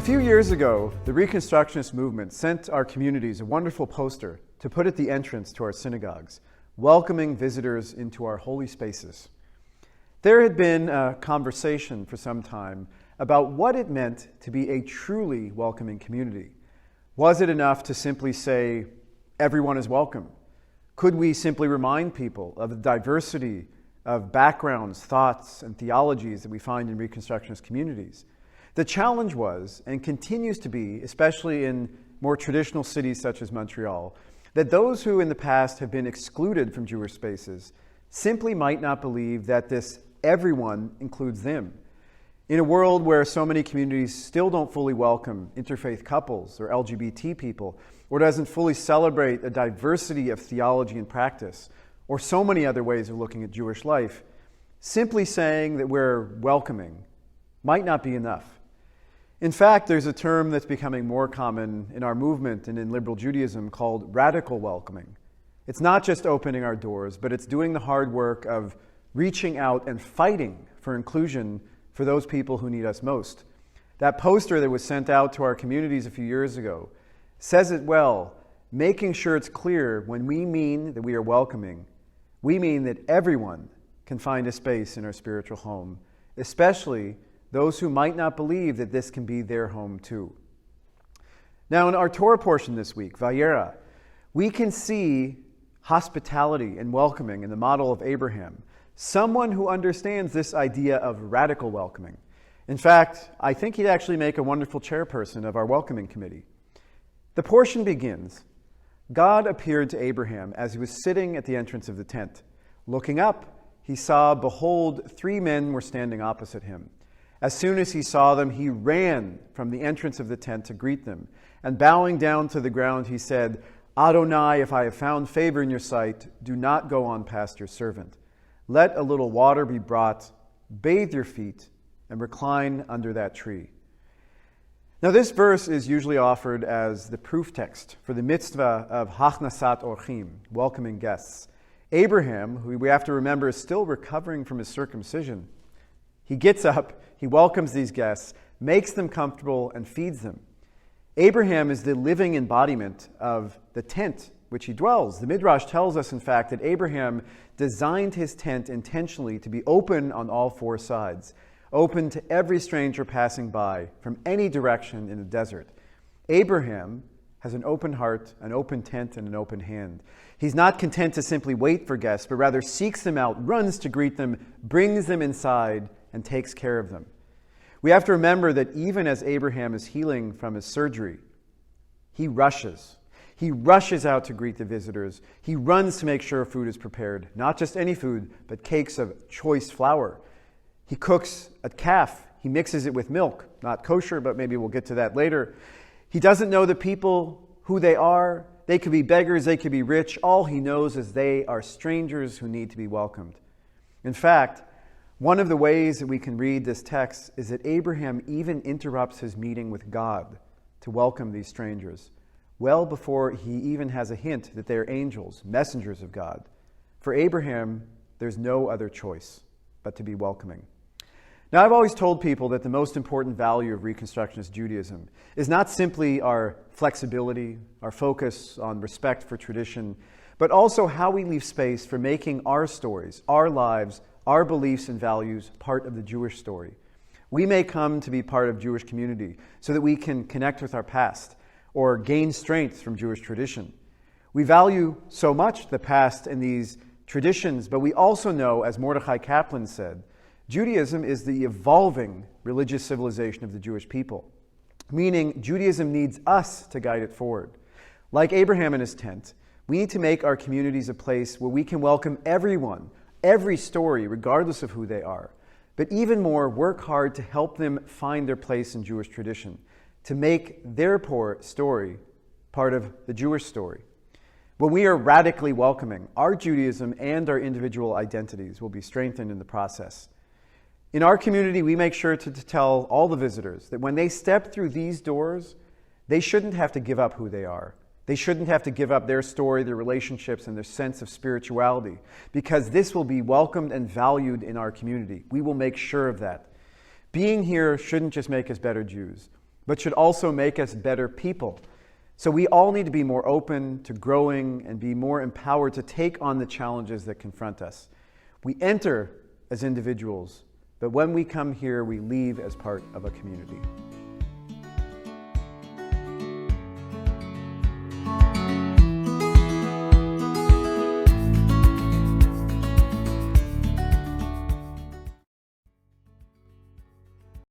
few years ago, the Reconstructionist movement sent our communities a wonderful poster to put at the entrance to our synagogues, welcoming visitors into our holy spaces. There had been a conversation for some time about what it meant to be a truly welcoming community. Was it enough to simply say, everyone is welcome? Could we simply remind people of the diversity of backgrounds, thoughts, and theologies that we find in Reconstructionist communities? The challenge was, and continues to be, especially in more traditional cities such as Montreal, that those who in the past have been excluded from Jewish spaces simply might not believe that this everyone includes them. In a world where so many communities still don't fully welcome interfaith couples or LGBT people, or doesn't fully celebrate a diversity of theology and practice, or so many other ways of looking at Jewish life, simply saying that we're welcoming might not be enough. In fact, there's a term that's becoming more common in our movement and in liberal Judaism called radical welcoming. It's not just opening our doors, but it's doing the hard work of reaching out and fighting for inclusion for those people who need us most. That poster that was sent out to our communities a few years ago says it well, making sure it's clear when we mean that we are welcoming, we mean that everyone can find a space in our spiritual home, especially those who might not believe that this can be their home too. Now in our Torah portion this week, Vayera, we can see hospitality and welcoming in the model of Abraham, someone who understands this idea of radical welcoming. In fact, I think he'd actually make a wonderful chairperson of our welcoming committee. The portion begins, God appeared to Abraham as he was sitting at the entrance of the tent. Looking up, he saw, behold, 3 men were standing opposite him. As soon as he saw them, he ran from the entrance of the tent to greet them. And bowing down to the ground, he said, Adonai, if I have found favor in your sight, do not go on past your servant. Let a little water be brought, bathe your feet, and recline under that tree. Now this verse is usually offered as the proof text for the mitzvah of Hachnasat Orchim, welcoming guests. Abraham, who we have to remember is still recovering from his circumcision, he gets up, he welcomes these guests, makes them comfortable, and feeds them. Abraham is the living embodiment of the tent which he dwells. The Midrash tells us, in fact, that Abraham designed his tent intentionally to be open on all 4 sides, open to every stranger passing by from any direction in the desert. Abraham has an open heart, an open tent, and an open hand. He's not content to simply wait for guests, but rather seeks them out, runs to greet them, brings them inside, and takes care of them. We have to remember that even as Abraham is healing from his surgery, he rushes. He rushes out to greet the visitors. He runs to make sure food is prepared. Not just any food, but cakes of choice flour. He cooks a calf. He mixes it with milk. Not kosher, but maybe we'll get to that later. He doesn't know the people, who they are. They could be beggars, they could be rich. All he knows is they are strangers who need to be welcomed. In fact, one of the ways that we can read this text is that Abraham even interrupts his meeting with God to welcome these strangers, well before he even has a hint that they are angels, messengers of God. For Abraham, there's no other choice but to be welcoming. Now, I've always told people that the most important value of Reconstructionist Judaism is not simply our flexibility, our focus on respect for tradition, but also how we leave space for making our stories, our lives, our beliefs and values part of the Jewish story. We may come to be part of Jewish community so that we can connect with our past or gain strength from Jewish tradition. We value so much the past and these traditions, but we also know, as Mordechai Kaplan said, Judaism is the evolving religious civilization of the Jewish people, meaning Judaism needs us to guide it forward. Like Abraham in his tent, we need to make our communities a place where we can welcome everyone, every story, regardless of who they are. But even more, work hard to help them find their place in Jewish tradition, to make their story part of the Jewish story. When we are radically welcoming, our Judaism and our individual identities will be strengthened in the process. In our community, we make sure to tell all the visitors that when they step through these doors, they shouldn't have to give up who they are. They shouldn't have to give up their story, their relationships, and their sense of spirituality, because this will be welcomed and valued in our community. We will make sure of that. Being here shouldn't just make us better Jews, but should also make us better people. So we all need to be more open to growing and be more empowered to take on the challenges that confront us. We enter as individuals, but when we come here, we leave as part of a community.